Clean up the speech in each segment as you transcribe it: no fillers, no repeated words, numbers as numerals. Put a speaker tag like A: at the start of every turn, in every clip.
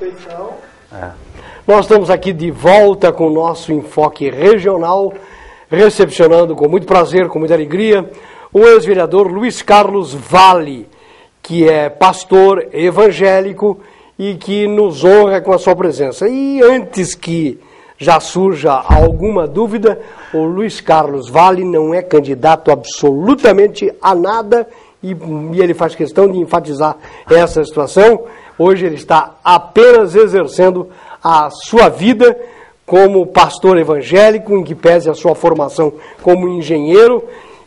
A: Perfeição. Nós estamos aqui de volta com o nosso enfoque regional, recepcionando com muito prazer, com muita alegria, o ex-vereador Luiz Carlos Valle, que é pastor evangélico e que nos honra com a sua presença. E antes que já surja alguma dúvida, o Luiz Carlos Valle não é candidato absolutamente a nada e ele faz questão de enfatizar essa situação. Hoje ele está apenas exercendo a sua vida como pastor evangélico, em que pese a sua formação como engenheiro,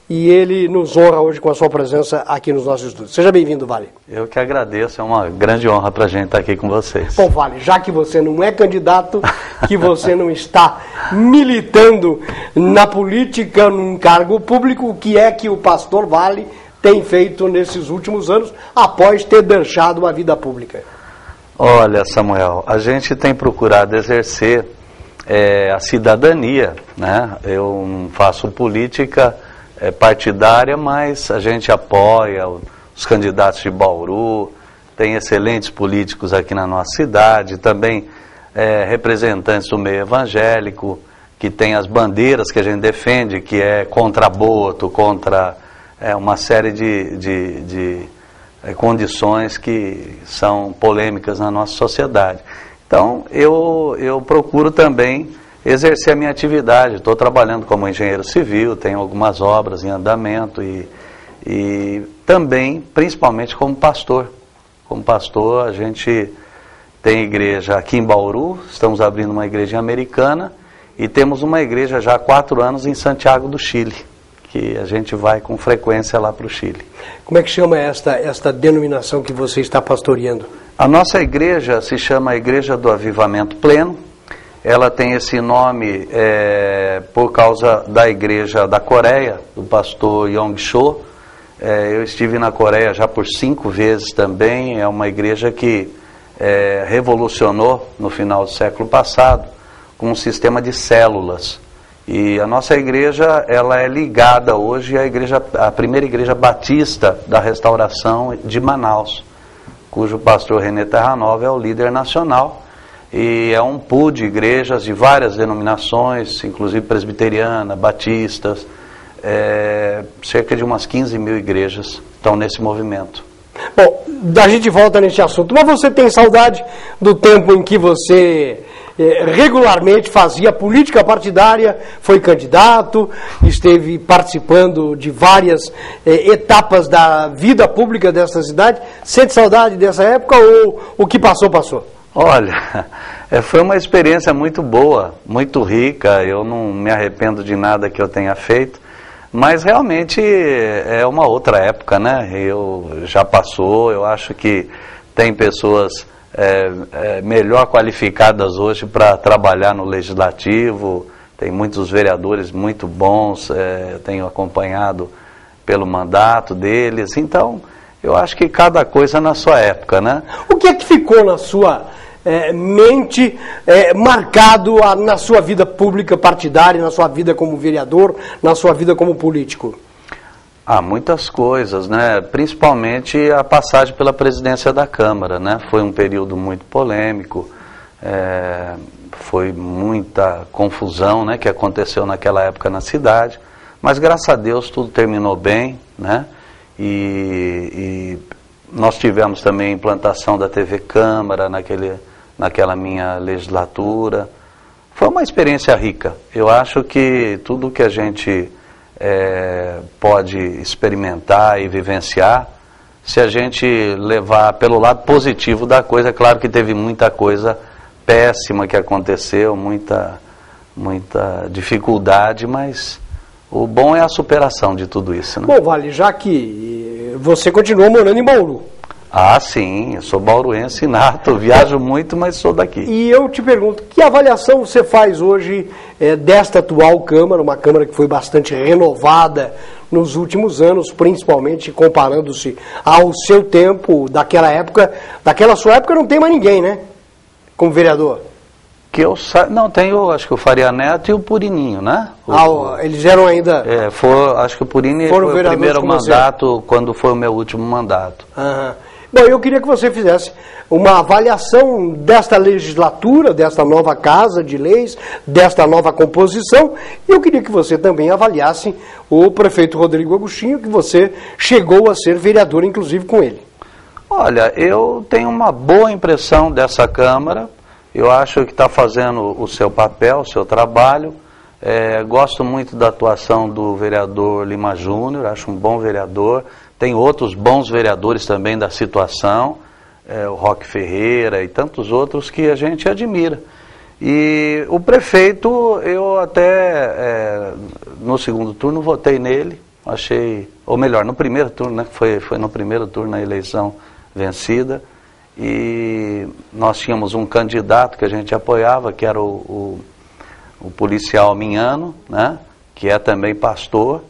A: e ele nos honra hoje com a sua presença aqui nos nossos estúdios. Seja bem-vindo, Valle.
B: Eu que agradeço, é uma grande honra para a gente estar aqui com vocês.
A: Bom, Valle, já que você não é candidato, que você não está militando na política, num cargo público, o que é que o pastor Valle tem feito nesses últimos anos, após ter deixado uma vida pública?
B: Olha, Samuel, a gente tem procurado exercer a cidadania, né? Eu não faço política partidária, mas a gente apoia os candidatos de Bauru, tem excelentes políticos aqui na nossa cidade, também representantes do meio evangélico, que tem as bandeiras que a gente defende, que é contra aborto, contra uma série de condições que são polêmicas na nossa sociedade. Então, eu procuro também exercer a minha atividade. Estou trabalhando como engenheiro civil, tenho algumas obras em andamento e também, principalmente, como pastor. Como pastor, a gente tem igreja aqui em Bauru, estamos abrindo uma igreja americana e temos uma igreja já há 4 anos em Santiago do Chile, que a gente vai com frequência lá para o Chile.
A: Como é que chama esta denominação que você está pastoreando?
B: A nossa igreja se chama Igreja do Avivamento Pleno. Ela tem esse nome por causa da igreja da Coreia, do pastor Yong-cho. Eu estive na Coreia já por 5 vezes também. É uma igreja que revolucionou no final do século passado com um sistema de células. E a nossa igreja, ela é ligada hoje à primeira igreja batista da restauração de Manaus, cujo pastor René Terranova é o líder nacional. E é um pool de igrejas de várias denominações, inclusive presbiteriana, batistas, cerca de umas 15 mil igrejas estão nesse movimento.
A: Bom, a gente volta nesse assunto, mas você tem saudade do tempo em que você regularmente fazia política partidária, foi candidato, esteve participando de várias etapas da vida pública dessa cidade? Sente saudade dessa época ou o que passou, passou?
B: Olha, foi uma experiência muito boa, muito rica, eu não me arrependo de nada que eu tenha feito, mas realmente é uma outra época, né? Já passou, eu acho que tem pessoas melhor qualificadas hoje para trabalhar no legislativo, tem muitos vereadores muito bons, tenho acompanhado pelo mandato deles, então eu acho que cada coisa na sua época, né?
A: O que é que ficou na sua mente, marcado na sua vida pública partidária, na sua vida como vereador, na sua vida como político?
B: Muitas coisas, né? Principalmente a passagem pela presidência da Câmara, né? Foi um período muito polêmico, foi muita confusão, né, que aconteceu naquela época na cidade, mas graças a Deus tudo terminou bem, né? E nós tivemos também a implantação da TV Câmara naquela minha legislatura. Foi uma experiência rica. Eu acho que tudo que a gente pode experimentar e vivenciar, se a gente levar pelo lado positivo da coisa, claro que teve muita coisa péssima que aconteceu, muita dificuldade, mas o bom é a superação de tudo isso, né?
A: Bom, Valle, já que você continuou morando em Bauru.
B: Sim, eu sou bauruense nato, viajo muito, mas sou daqui.
A: E eu te pergunto, que avaliação você faz hoje desta atual Câmara, uma Câmara que foi bastante renovada nos últimos anos, principalmente comparando-se ao seu tempo, daquela sua época não tem mais ninguém, né? Como vereador.
B: Não, tem acho que o Faria Neto e o Purininho, né?
A: Eles eram ainda...
B: acho que o Purininho foi o primeiro mandato, quando foi o meu último mandato.
A: Bom, eu queria que você fizesse uma avaliação desta legislatura, desta nova Casa de Leis, desta nova composição, e eu queria que você também avaliasse o prefeito Rodrigo Agostinho, que você chegou a ser vereador, inclusive, com ele.
B: Olha, eu tenho uma boa impressão dessa Câmara, eu acho que está fazendo o seu papel, o seu trabalho. Gosto muito da atuação do vereador Lima Júnior, acho um bom vereador. Tem outros bons vereadores também da situação, o Roque Ferreira e tantos outros que a gente admira. E o prefeito, eu até no segundo turno votei nele, achei, ou melhor, no primeiro turno, né, foi no primeiro turno a eleição vencida, e nós tínhamos um candidato que a gente apoiava, que era o policial Minhano, né, que é também pastor,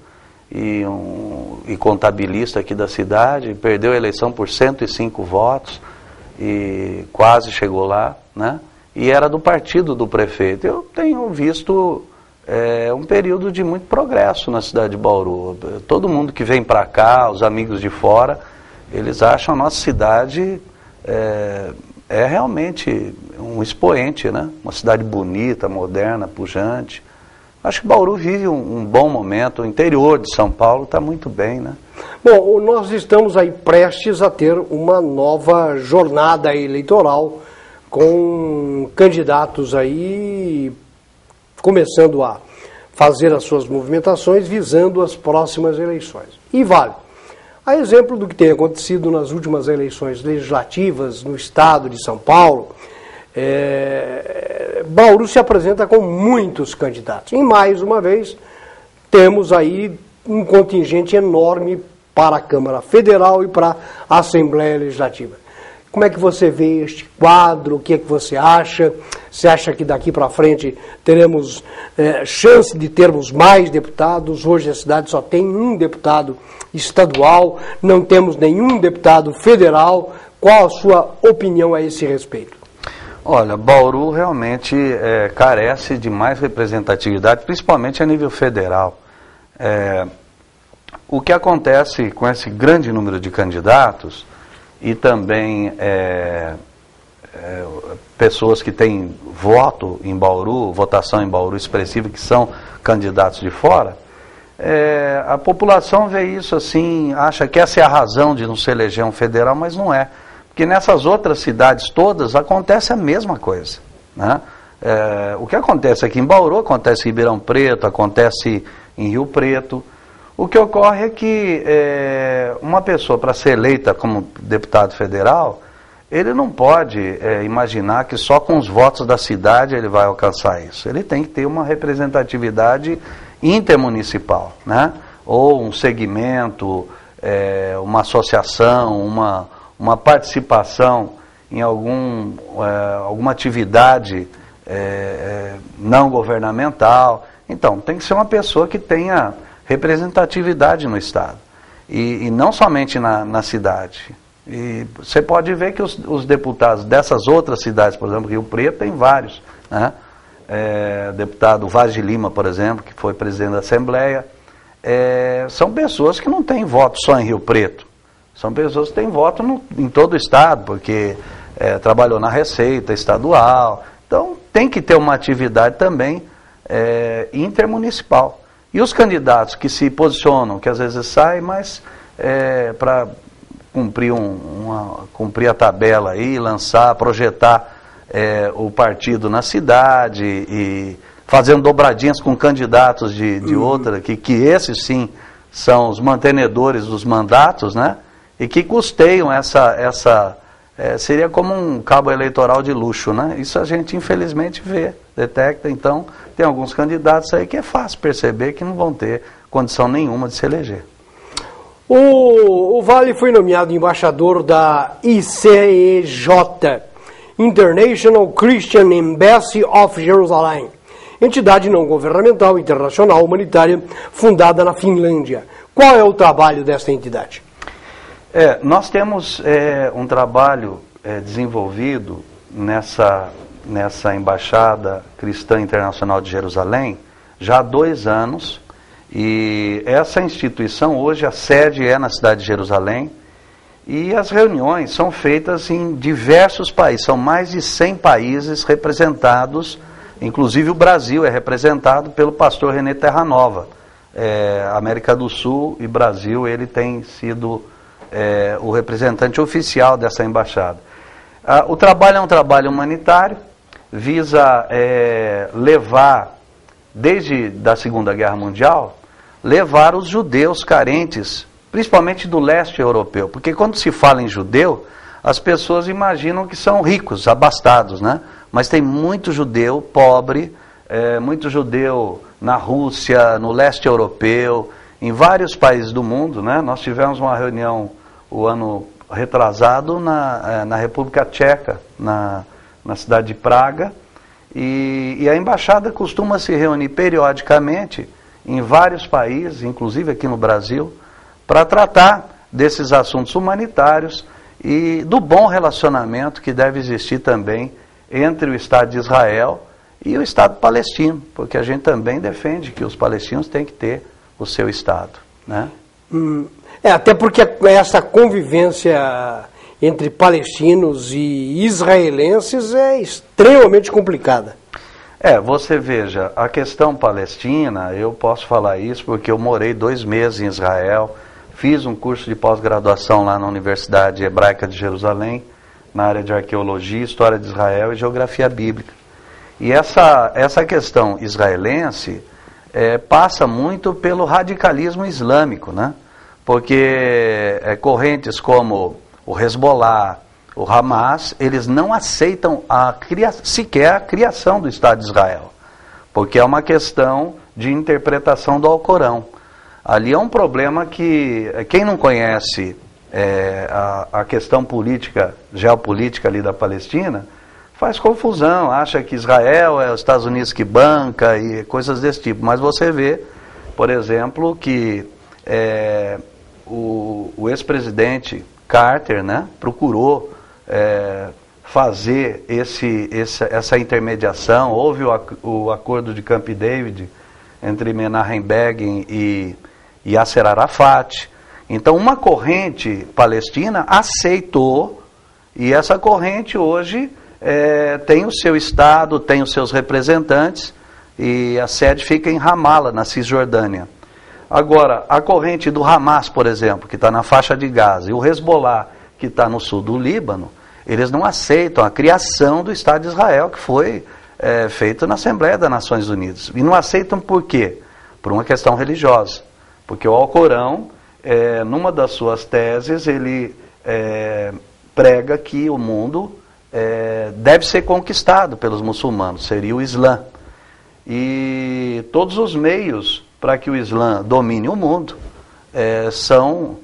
B: e contabilista aqui da cidade, perdeu a eleição por 105 votos e quase chegou lá, né? E era do partido do prefeito. Eu tenho visto um período de muito progresso na cidade de Bauru. Todo mundo que vem para cá, os amigos de fora, eles acham a nossa cidade realmente um expoente, né? Uma cidade bonita, moderna, pujante. Acho que Bauru vive um bom momento, o interior de São Paulo está muito bem, né?
A: Bom, nós estamos aí prestes a ter uma nova jornada eleitoral com candidatos aí começando a fazer as suas movimentações visando as próximas eleições. E vale. A exemplo do que tem acontecido nas últimas eleições legislativas no estado de São Paulo, Bauru se apresenta com muitos candidatos. E mais uma vez, temos aí um contingente enorme para a Câmara Federal e para a Assembleia Legislativa. Como é que você vê este quadro? O que é que você acha? Você acha que daqui para frente teremos chance de termos mais deputados? Hoje a cidade só tem um deputado estadual, não temos nenhum deputado federal. Qual a sua opinião a esse respeito?
B: Olha, Bauru realmente carece de mais representatividade, principalmente a nível federal. O que acontece com esse grande número de candidatos e também pessoas que têm voto em Bauru, votação em Bauru expressiva, que são candidatos de fora, a população vê isso assim, acha que essa é a razão de não se eleger um federal, mas não é. Porque nessas outras cidades todas acontece a mesma coisa, né? O que acontece aqui em Bauru, acontece em Ribeirão Preto, acontece em Rio Preto. O que ocorre é que uma pessoa, para ser eleita como deputado federal, ele não pode imaginar que só com os votos da cidade ele vai alcançar isso. Ele tem que ter uma representatividade intermunicipal, né? Ou um segmento, uma associação, uma participação em alguma atividade não governamental. Então, tem que ser uma pessoa que tenha representatividade no Estado. E não somente na cidade. E você pode ver que os deputados dessas outras cidades, por exemplo, Rio Preto, tem vários, né? Deputado Vaz de Lima, por exemplo, que foi presidente da Assembleia, são pessoas que não têm voto só em Rio Preto. São pessoas que têm voto em todo o Estado, porque trabalhou na Receita Estadual. Então, tem que ter uma atividade também intermunicipal. E os candidatos que se posicionam, que às vezes saem, mas para cumprir a tabela aí, lançar, projetar o partido na cidade e fazendo dobradinhas com candidatos de outra, que esses sim são os mantenedores dos mandatos, né? E que custeiam seria como um cabo eleitoral de luxo, né? Isso a gente infelizmente detecta. Então tem alguns candidatos aí que é fácil perceber que não vão ter condição nenhuma de se eleger.
A: O Vale foi nomeado embaixador da ICEJ, International Christian Embassy of Jerusalem, entidade não governamental internacional humanitária fundada na Finlândia. Qual é o trabalho desta entidade?
B: Nós temos um trabalho desenvolvido nessa Embaixada Cristã Internacional de Jerusalém já há 2 anos, e essa instituição hoje, a sede é na cidade de Jerusalém, E as reuniões são feitas em diversos países, são mais de 100 países representados, inclusive o Brasil é representado pelo pastor René Terranova. América do Sul e Brasil, ele tem sido o representante oficial dessa embaixada. O trabalho é um trabalho humanitário, visa levar, desde da Segunda Guerra Mundial, levar os judeus carentes, principalmente do leste europeu, porque quando se fala em judeu, as pessoas imaginam que são ricos, abastados, né? Mas tem muito judeu pobre, muito judeu na Rússia, no leste europeu, em vários países do mundo, né? Nós tivemos uma reunião o ano retrasado na República Tcheca, na cidade de Praga, e a embaixada costuma se reunir periodicamente em vários países, inclusive aqui no Brasil, para tratar desses assuntos humanitários e do bom relacionamento que deve existir também entre o Estado de Israel e o Estado palestino, porque a gente também defende que os palestinos têm que ter o seu Estado, né?
A: Até porque essa convivência entre palestinos e israelenses é extremamente complicada.
B: Você veja, a questão palestina, eu posso falar isso porque eu morei 2 meses em Israel, fiz um curso de pós-graduação lá na Universidade Hebraica de Jerusalém, na área de arqueologia, história de Israel e geografia bíblica. E essa questão israelense passa muito pelo radicalismo islâmico, né? Porque correntes como o Hezbollah, o Hamas, eles não aceitam sequer a criação do Estado de Israel, porque é uma questão de interpretação do Alcorão. Ali é um problema que quem não conhece a questão política, geopolítica ali da Palestina, faz confusão, acha que Israel é os Estados Unidos que banca e coisas desse tipo. Mas você vê, por exemplo, que o ex-presidente Carter, né, procurou fazer essa intermediação. Houve o acordo de Camp David entre Menachem Begin e Yasser Arafat. Então uma corrente palestina aceitou, e essa corrente hoje tem o seu Estado, tem os seus representantes, e a sede fica em Ramallah, na Cisjordânia. Agora, a corrente do Hamas, por exemplo, que está na faixa de Gaza, e o Hezbollah, que está no sul do Líbano, eles não aceitam a criação do Estado de Israel, que foi feito na Assembleia das Nações Unidas. E não aceitam por quê? Por uma questão religiosa. Porque o Alcorão, numa das suas teses, ele prega que o mundo deve ser conquistado pelos muçulmanos, seria o Islã. E todos os meios para que o Islã domine o mundo são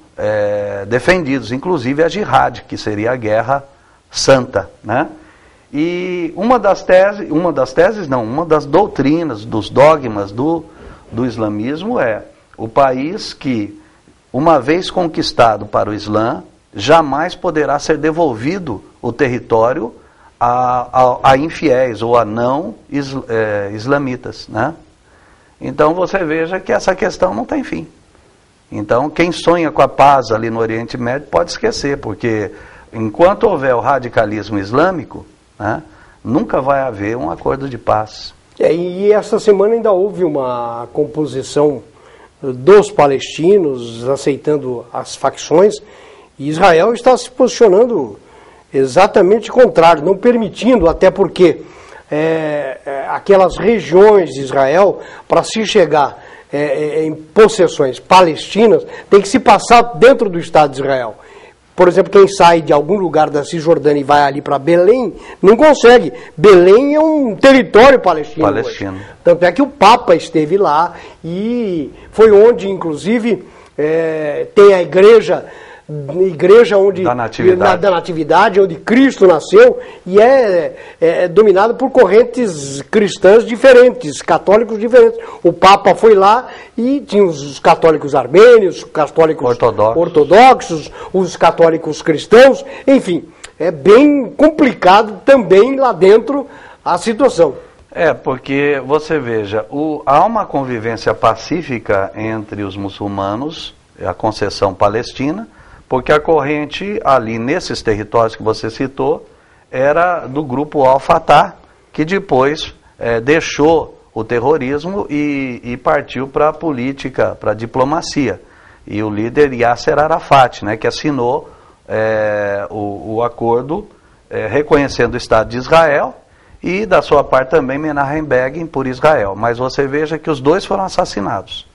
B: defendidos, inclusive a jihad, que seria a guerra santa, né? E uma das doutrinas, dos dogmas do islamismo o país que, uma vez conquistado para o Islã, jamais poderá ser devolvido o território a infiéis ou a não islamitas, né? Então você veja que essa questão não tem fim. Então quem sonha com a paz ali no Oriente Médio pode esquecer, porque enquanto houver o radicalismo islâmico, né, nunca vai haver um acordo de paz.
A: E essa semana ainda houve uma composição dos palestinos aceitando as facções, e Israel está se posicionando exatamente contrário, não permitindo, até porque aquelas regiões de Israel, para se chegar em possessões palestinas, tem que se passar dentro do Estado de Israel. Por exemplo, quem sai de algum lugar da Cisjordânia e vai ali para Belém, não consegue. Belém é um território palestino. Hoje. Tanto é que o Papa esteve lá e foi onde, inclusive, tem a igreja onde, da Natividade, onde Cristo nasceu, e é dominado por correntes cristãs diferentes, católicos diferentes. O Papa foi lá e tinha os católicos armênios, os católicos ortodoxos, os católicos cristãos, enfim, é bem complicado também lá dentro a situação.
B: Porque você veja, há uma convivência pacífica entre os muçulmanos, a concessão palestina, Porque a corrente ali nesses territórios que você citou era do grupo Al-Fatah, que depois deixou o terrorismo e partiu para a política, para a diplomacia. E o líder Yasser Arafat, né, que assinou o acordo reconhecendo o Estado de Israel e, da sua parte, também Menachem Begin por Israel. Mas você veja que os dois foram assassinados,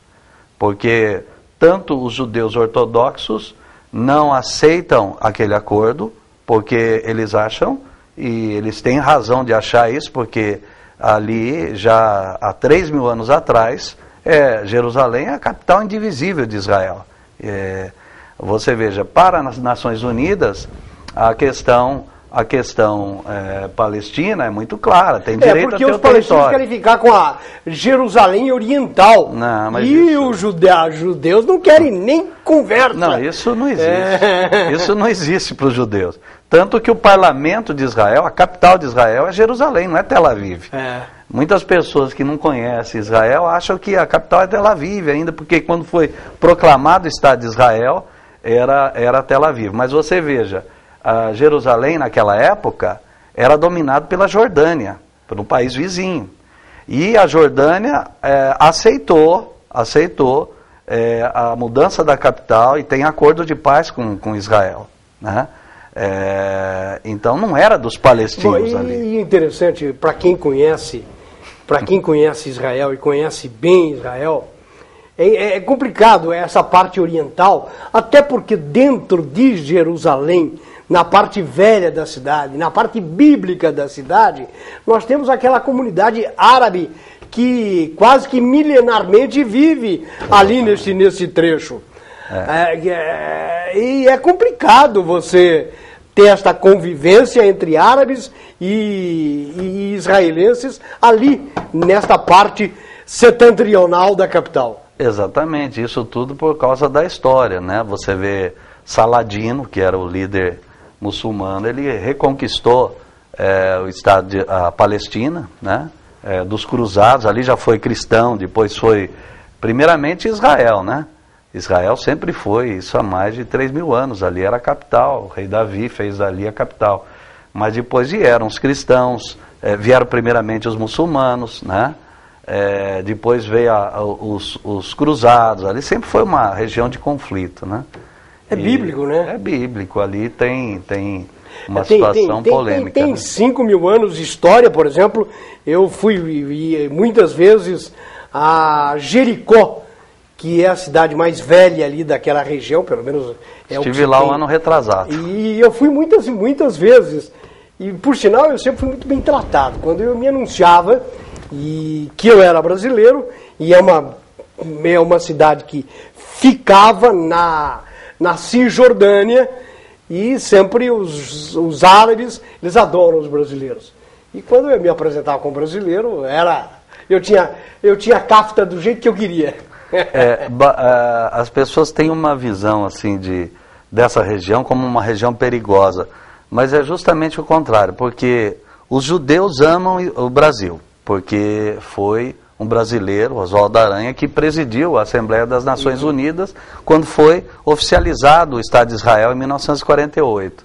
B: porque tanto os judeus ortodoxos não aceitam aquele acordo, porque eles acham, e eles têm razão de achar isso, porque ali, já há 3.000 anos atrás, Jerusalém é a capital indivisível de Israel. Você veja, para as Nações Unidas, a questão palestina é muito clara, tem direito a ter o território. Porque os palestinos
A: querem ficar com a Jerusalém Oriental.
B: Não, mas
A: os judeus não querem nem conversa.
B: Não, isso não existe. Isso não existe para os judeus. Tanto que o parlamento de Israel, a capital de Israel é Jerusalém, não é Tel Aviv. Muitas pessoas que não conhecem Israel acham que a capital é Tel Aviv ainda, porque quando foi proclamado o Estado de Israel, era Tel Aviv. Mas você veja, a Jerusalém naquela época era dominado pela Jordânia, por um país vizinho. E a Jordânia aceitou a mudança da capital e tem acordo de paz com Israel, né? Então não era dos palestinos ali.
A: E interessante, para quem conhece Israel e conhece bem Israel, é complicado essa parte oriental, até porque dentro de Jerusalém, na parte velha da cidade, na parte bíblica da cidade, nós temos aquela comunidade árabe que quase que milenarmente vive ali nesse trecho. E é complicado você ter esta convivência entre árabes e israelenses ali, nesta parte setentrional da capital.
B: Exatamente, isso tudo por causa da história, né? Você vê Saladino, que era o líder muçulmano, ele reconquistou o Estado a Palestina, né? Dos cruzados, ali já foi cristão, depois foi primeiramente Israel, né? Israel sempre foi, isso há mais de 3.000 anos, ali era a capital, o rei Davi fez dali a capital. Mas depois vieram os cristãos, vieram primeiramente os muçulmanos, né? Depois veio os cruzados, ali sempre foi uma região de conflito, né?
A: Bíblico, né?
B: É bíblico, ali tem uma situação polêmica.
A: Tem 5.000 anos de história, por exemplo, eu fui muitas vezes a Jericó, que é a cidade mais velha ali daquela região, pelo menos
B: Estive lá um ano retrasado.
A: E eu fui muitas vezes, e por sinal eu sempre fui muito bem tratado. Quando eu me anunciava que eu era brasileiro, e é uma cidade que ficava na Cisjordânia, e sempre os árabes, eles adoram os brasileiros. E quando eu me apresentava como brasileiro, eu tinha a cafta do jeito que eu queria.
B: As pessoas têm uma visão assim dessa região como uma região perigosa, mas é justamente o contrário, porque os judeus amam o Brasil, porque foi um brasileiro, Oswaldo Aranha, que presidiu a Assembleia das Nações Unidas quando foi oficializado o Estado de Israel em 1948.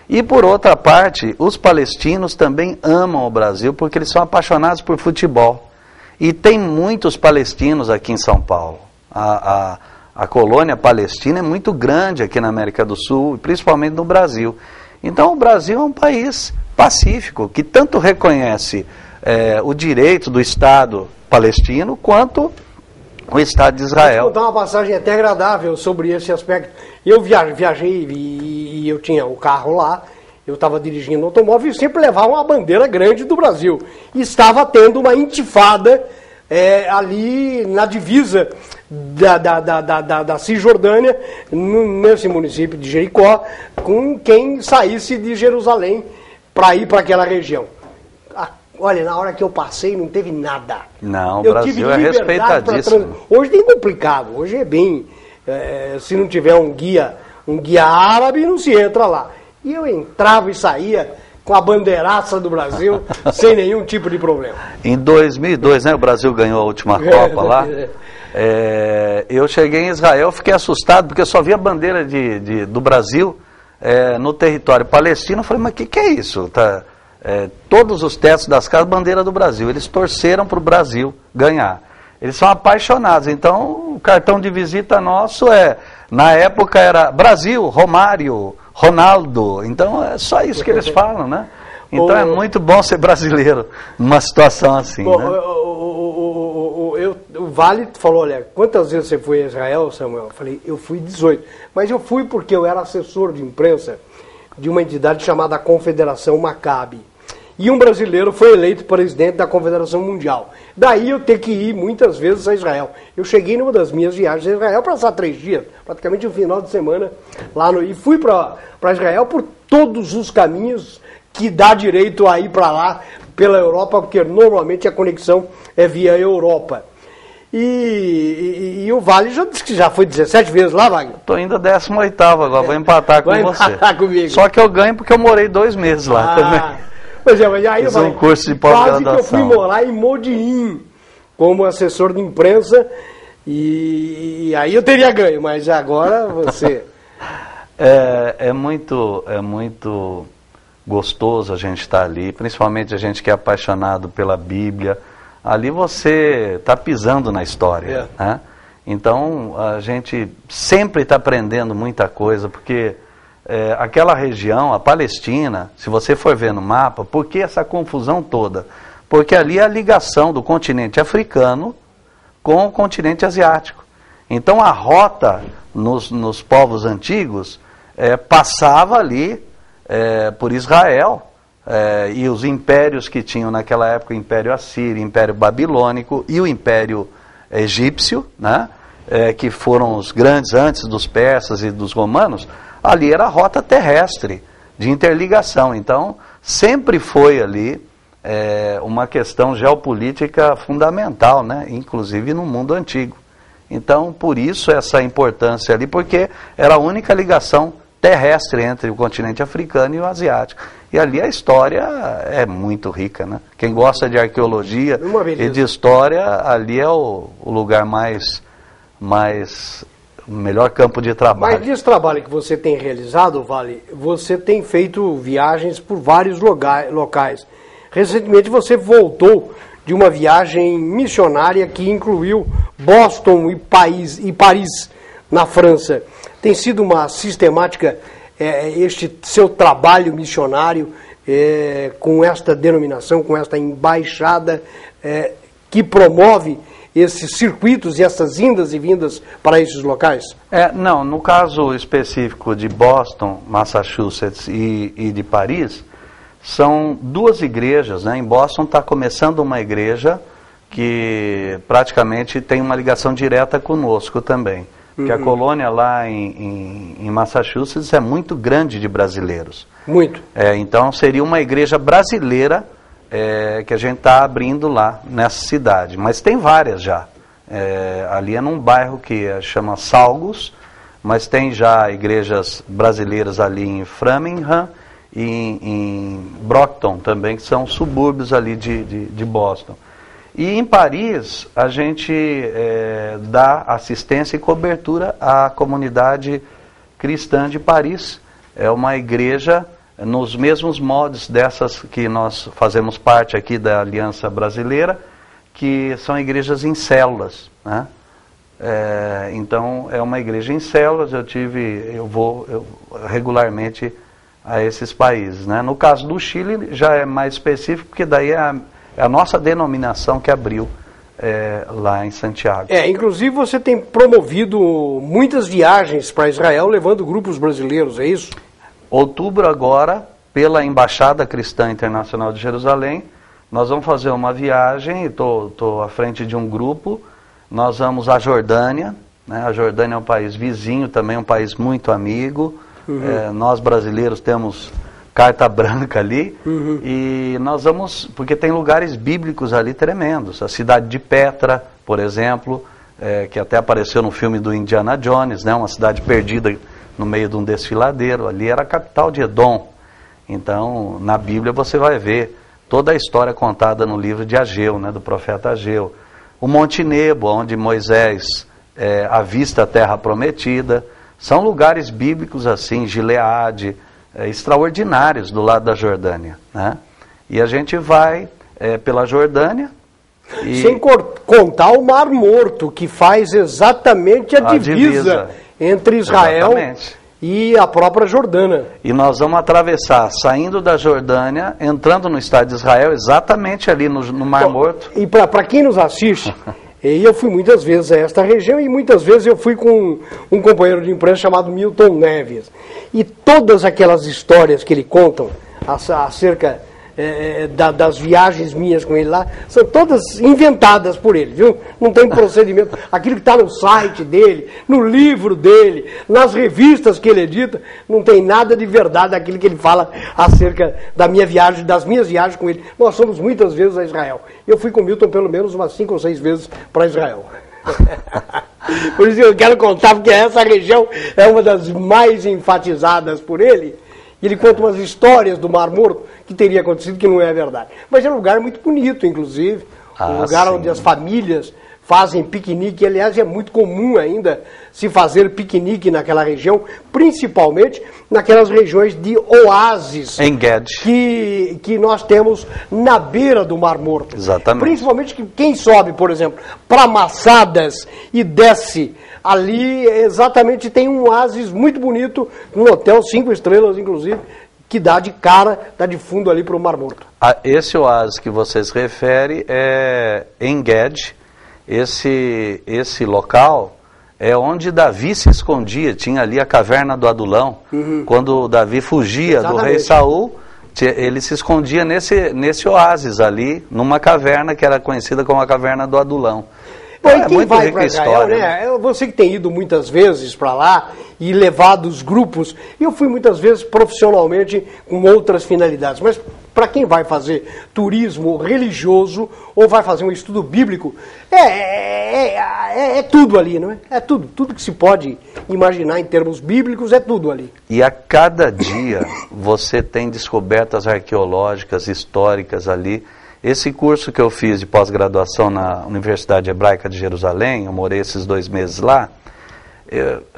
B: E por outra parte, os palestinos também amam o Brasil porque eles são apaixonados por futebol. E tem muitos palestinos aqui em São Paulo. A colônia palestina é muito grande aqui na América do Sul, principalmente no Brasil. Então o Brasil é um país pacífico, que tanto reconhece o direito do Estado palestino, quanto o Estado de Israel.
A: Vou contar uma passagem até agradável sobre esse aspecto. Eu viajei e eu tinha o carro lá, eu estava dirigindo o automóvel e sempre levava uma bandeira grande do Brasil. E estava tendo uma intifada ali na divisa da Cisjordânia, nesse município de Jericó, com quem saísse de Jerusalém para ir para aquela região. Olha, na hora que eu passei não teve nada.
B: Não, o Brasil é respeitadíssimo.
A: Hoje tem complicado, hoje é bem... se não tiver um guia árabe, não se entra lá. E eu entrava e saía com a bandeiraça do Brasil, sem nenhum tipo de problema.
B: Em 2002, né, o Brasil ganhou a última Copa lá. Eu cheguei em Israel, fiquei assustado, porque eu só via a bandeira do Brasil no território palestino. Eu falei, mas o que é isso? Todos os tetos das casas, bandeira do Brasil. Eles torceram para o Brasil ganhar. Eles são apaixonados. Então, o cartão de visita nosso na época era Brasil, Romário, Ronaldo. Então, é só isso que eles falam, né? Então, é muito bom ser brasileiro numa situação assim, né?
A: O Vale falou, olha, quantas vezes você foi a Israel, Samuel? Eu falei, eu fui 18. Mas eu fui porque eu era assessor de imprensa de uma entidade chamada Confederação Maccabi. E um brasileiro foi eleito presidente da Confederação Mundial. Daí eu ter que ir muitas vezes a Israel. Eu cheguei numa das minhas viagens a Israel para passar 3 dias, praticamente um final de semana lá e fui para Israel por todos os caminhos que dá direito a ir para lá pela Europa, porque normalmente a conexão é via Europa. E o Vale já disse que já foi 17 vezes lá, Wagner?
B: Estou indo a 18ª agora, vou empatar com você.
A: Vai empatar comigo.
B: Só que eu ganho porque eu morei 2 meses lá também.
A: Pois é, mas aí
B: fiz um curso de pós-graduação.
A: Quase que eu fui morar em Modi'in como assessor de imprensa e aí eu teria ganho, mas agora você...
B: É muito gostoso a gente estar ali, principalmente a gente que é apaixonado pela Bíblia. Ali você está pisando na história, né? Então a gente sempre está aprendendo muita coisa, porque aquela região, a Palestina, se você for ver no mapa, por que essa confusão toda? Porque ali é a ligação do continente africano com o continente asiático. Então a rota nos povos antigos passava ali por Israel, e os impérios que tinham naquela época, o Império Assírio, o Império Babilônico e o Império Egípcio, né, que foram os grandes antes dos persas e dos romanos, ali era a rota terrestre de interligação. Então, sempre foi ali uma questão geopolítica fundamental, né, inclusive no mundo antigo. Então, por isso essa importância ali, porque era a única ligação terrestre entre o continente africano e o asiático. E ali a história é muito rica, né? Quem gosta de arqueologia e de história, ali é o lugar o melhor campo de trabalho.
A: Mas desse trabalho que você tem realizado, Vale, você tem feito viagens por vários locais. Recentemente você voltou de uma viagem missionária que incluiu Boston e Paris, na França. Tem sido uma sistemática este seu trabalho missionário com esta denominação, com esta embaixada que promove esses circuitos e essas indas e vindas para esses locais?
B: Não, no caso específico de Boston, Massachusetts e de Paris, são 2 igrejas, né? Em Boston está começando uma igreja que praticamente tem uma ligação direta conosco também. Porque a colônia lá em Massachusetts é muito grande de brasileiros.
A: Muito.
B: Então seria uma igreja brasileira que a gente está abrindo lá nessa cidade. Mas tem várias já. Ali é num bairro que chama Saugus, mas tem já igrejas brasileiras ali em Framingham e em Brockton também, que são subúrbios ali de Boston. E em Paris, a gente dá assistência e cobertura à comunidade cristã de Paris. É uma igreja nos mesmos moldes dessas que nós fazemos parte aqui da Aliança Brasileira, que são igrejas em células, né? Então, é uma igreja em células, eu vou regularmente a esses países, né? No caso do Chile, já é mais específico, porque daí é a nossa denominação que abriu lá em Santiago.
A: Inclusive você tem promovido muitas viagens para Israel, levando grupos brasileiros, é isso?
B: Outubro agora, pela Embaixada Cristã Internacional de Jerusalém, nós vamos fazer uma viagem, estou à frente de um grupo, nós vamos à Jordânia, né? A Jordânia é um país vizinho, também um país muito amigo, nós brasileiros temos carta branca ali, e nós vamos, porque tem lugares bíblicos ali tremendos, a cidade de Petra, por exemplo, que até apareceu no filme do Indiana Jones, né, uma cidade perdida no meio de um desfiladeiro, ali era a capital de Edom, Então, na Bíblia você vai ver toda a história contada no livro de Ageu, né, do profeta Ageu. O Monte Nebo, onde Moisés avista a terra prometida, são lugares bíblicos assim, Gileade, extraordinários do lado da Jordânia, né? E a gente vai pela Jordânia.
A: Sem contar o Mar Morto, que faz exatamente a divisa entre Israel e a própria Jordânia.
B: E nós vamos atravessar, saindo da Jordânia, entrando no estado de Israel, exatamente ali no Mar Morto.
A: E para quem nos assiste, eu fui muitas vezes a esta região e muitas vezes eu fui com um companheiro de imprensa chamado Milton Neves. E todas aquelas histórias que ele conta acerca das viagens minhas com ele lá, são todas inventadas por ele, viu? Não tem procedimento. Aquilo que está no site dele, no livro dele, nas revistas que ele edita, não tem nada de verdade daquilo que ele fala acerca da minha viagem, das minhas viagens com ele. Nós fomos muitas vezes a Israel. Eu fui com o Milton pelo menos umas 5 ou 6 vezes para Israel. Por isso eu quero contar, porque essa região é uma das mais enfatizadas por ele. E ele conta umas histórias do Mar Morto que teria acontecido, que não é verdade. Mas é um lugar muito bonito, inclusive. Um lugar onde as famílias fazem piquenique. Aliás, é muito comum ainda se fazer piquenique naquela região, principalmente naquelas regiões de oásis que nós temos na beira do Mar Morto.
B: Exatamente.
A: Principalmente que quem sobe, por exemplo, para Massadas e desce ali, exatamente, tem um oásis muito bonito, um hotel 5 estrelas, inclusive, que dá de cara, dá de fundo ali para o Mar Morto.
B: Esse oásis que você se refere é En-Gedi. Esse local é onde Davi se escondia, tinha ali a caverna do Adulão. Quando Davi fugia do rei Saul, ele se escondia nesse oásis ali, numa caverna que era conhecida como a caverna do Adulão.
A: Bom, quem muito vai para Israel, né? Você que tem ido muitas vezes para lá e levado os grupos, eu fui muitas vezes profissionalmente com outras finalidades, mas para quem vai fazer turismo religioso ou vai fazer um estudo bíblico, é tudo ali, não é? É tudo que se pode imaginar em termos bíblicos, é tudo ali.
B: E a cada dia você tem descobertas arqueológicas, históricas ali. Esse curso que eu fiz de pós-graduação na Universidade Hebraica de Jerusalém, eu morei esses 2 meses lá,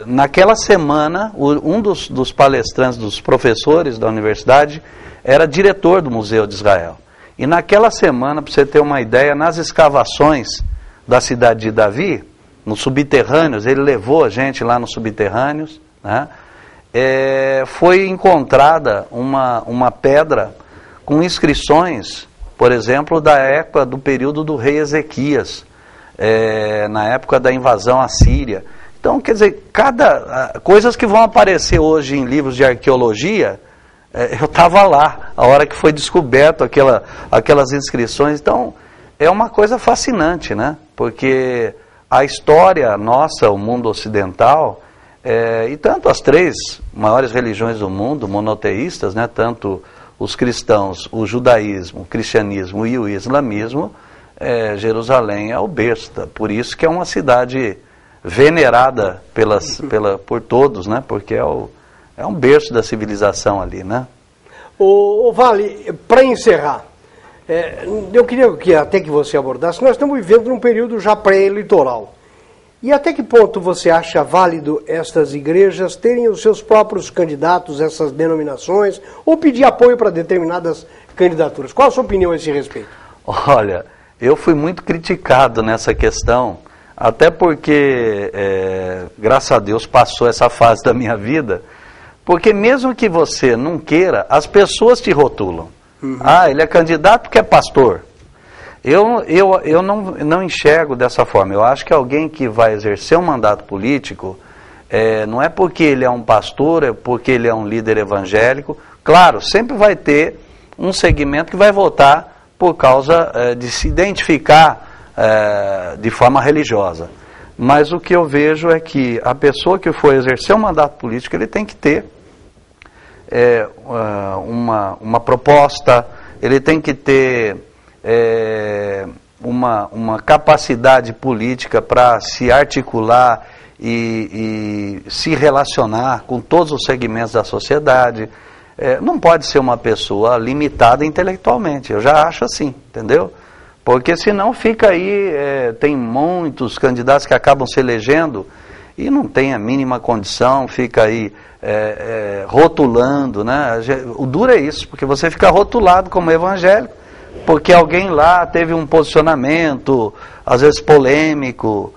B: naquela semana, um dos palestrantes, dos professores da universidade, era diretor do Museu de Israel. E naquela semana, para você ter uma ideia, nas escavações da cidade de Davi, nos subterrâneos, ele levou a gente lá nos subterrâneos, né? Foi encontrada uma pedra com inscrições, por exemplo, da época do período do rei Ezequias, na época da invasão assíria. Então, quer dizer, coisas que vão aparecer hoje em livros de arqueologia, eu estava lá, a hora que foi descoberto aquelas inscrições. Então, é uma coisa fascinante, né? Porque a história nossa, o mundo ocidental, e tanto as 3 maiores religiões do mundo, monoteístas, né? Tanto os cristãos, o judaísmo, o cristianismo e o islamismo, Jerusalém é o berço. Por isso que é uma cidade venerada por todos, né? Porque é um berço da civilização ali, né?
A: Ô Vale, para encerrar, eu queria até que você abordasse, nós estamos vivendo num período já pré-eleitoral. E até que ponto você acha válido estas igrejas terem os seus próprios candidatos, essas denominações, ou pedir apoio para determinadas candidaturas? Qual a sua opinião a esse respeito?
B: Olha, eu fui muito criticado nessa questão, até porque, graças a Deus, passou essa fase da minha vida, porque mesmo que você não queira, as pessoas te rotulam. Ele é candidato porque é pastor. Eu não enxergo dessa forma. Eu acho que alguém que vai exercer um mandato político, não é porque ele é um pastor, é porque ele é um líder evangélico. Claro, sempre vai ter um segmento que vai votar por causa de se identificar de forma religiosa. Mas o que eu vejo é que a pessoa que for exercer um mandato político, ele tem que ter uma proposta, ele tem que ter uma capacidade política para se articular e se relacionar com todos os segmentos da sociedade. não pode ser uma pessoa limitada intelectualmente, eu já acho assim, entendeu? Porque senão fica aí, tem muitos candidatos que acabam se elegendo e não tem a mínima condição, fica aí rotulando, né? O duro é isso, porque você fica rotulado como evangélico, porque alguém lá teve um posicionamento, às vezes polêmico,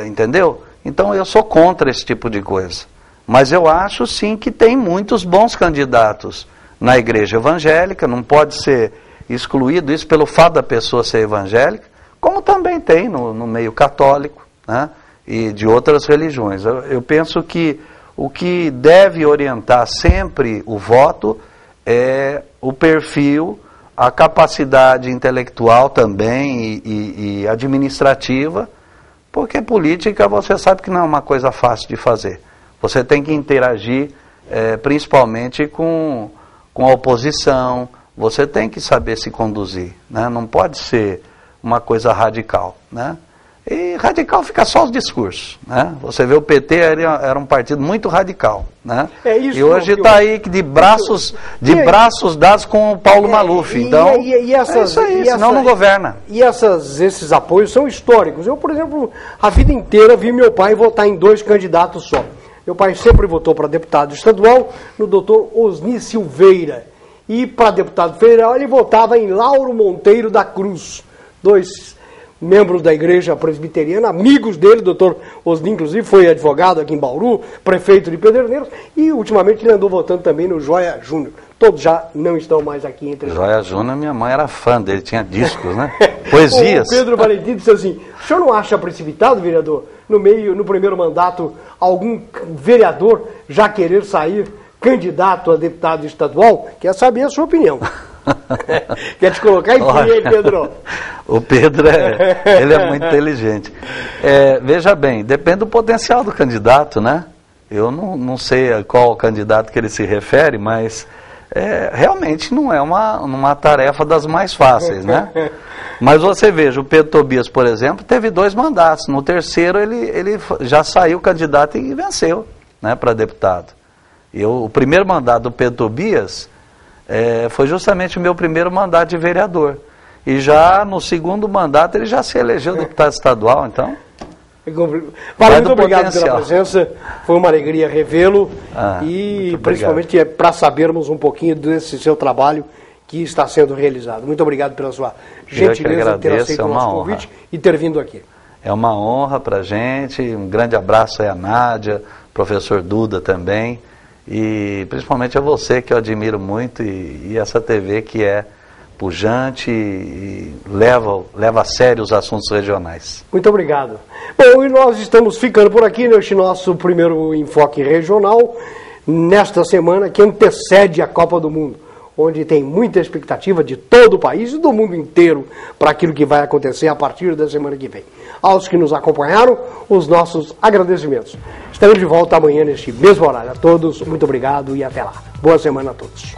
B: entendeu? Então eu sou contra esse tipo de coisa. Mas eu acho sim que tem muitos bons candidatos na igreja evangélica, não pode ser excluído isso pelo fato da pessoa ser evangélica, como também tem no meio católico, né, e de outras religiões. Eu penso que o que deve orientar sempre o voto é o perfil, a capacidade intelectual também e administrativa, porque política você sabe que não é uma coisa fácil de fazer. Você tem que interagir principalmente com a oposição, você tem que saber se conduzir, né? Não pode ser uma coisa radical, né? E radical fica só os discursos, né? Você vê o PT era um partido muito radical, né? E hoje está aí de braços dados com o Paulo Maluf, então é isso aí, senão não governa.
A: E esses apoios são históricos. Eu, por exemplo, a vida inteira vi meu pai votar em 2 candidatos só. Meu pai sempre votou para deputado estadual no doutor Osni Silveira. E para deputado federal ele votava em Lauro Monteiro da Cruz. 2 membros da igreja presbiteriana, amigos dele, doutor Osni, inclusive, foi advogado aqui em Bauru, prefeito de Pederneiros, e ultimamente ele andou votando também no Joia Júnior. Todos já não estão mais aqui entre nós.
B: Joia Júnior, minha mãe era fã dele, tinha discos, né? Poesias.
A: O Pedro Valentim disse assim, o senhor não acha precipitado, vereador, no primeiro mandato, algum vereador já querer sair candidato a deputado estadual? Quer saber a sua opinião. Quer te colocar em fria, hein, Pedro?
B: O Pedro ele é muito inteligente. Veja bem, depende do potencial do candidato, né? Eu não sei a qual candidato que ele se refere, mas realmente não é uma tarefa das mais fáceis, né? Mas você veja, o Pedro Tobias, por exemplo, teve 2 mandatos. No terceiro ele já saiu candidato e venceu, né, para deputado. O primeiro mandato do Pedro Tobias foi justamente o meu primeiro mandato de vereador. E já no segundo mandato ele já se elegeu deputado estadual, então...
A: Muito obrigado pela presença, foi uma alegria revê-lo e principalmente para sabermos um pouquinho desse seu trabalho que está sendo realizado. Muito obrigado pela sua gentileza de ter aceito o nosso convite e ter vindo aqui.
B: É uma honra para a gente, um grande abraço aí a Nádia, professor Duda também, e principalmente a você que eu admiro muito e essa TV que é pujante e leva a sério os assuntos regionais.
A: Muito obrigado. Bom, e nós estamos ficando por aqui neste nosso primeiro Enfoque Regional, nesta semana que antecede a Copa do Mundo, onde tem muita expectativa de todo o país e do mundo inteiro para aquilo que vai acontecer a partir da semana que vem. Aos que nos acompanharam, os nossos agradecimentos. Estaremos de volta amanhã neste mesmo horário. A todos, muito obrigado e até lá. Boa semana a todos.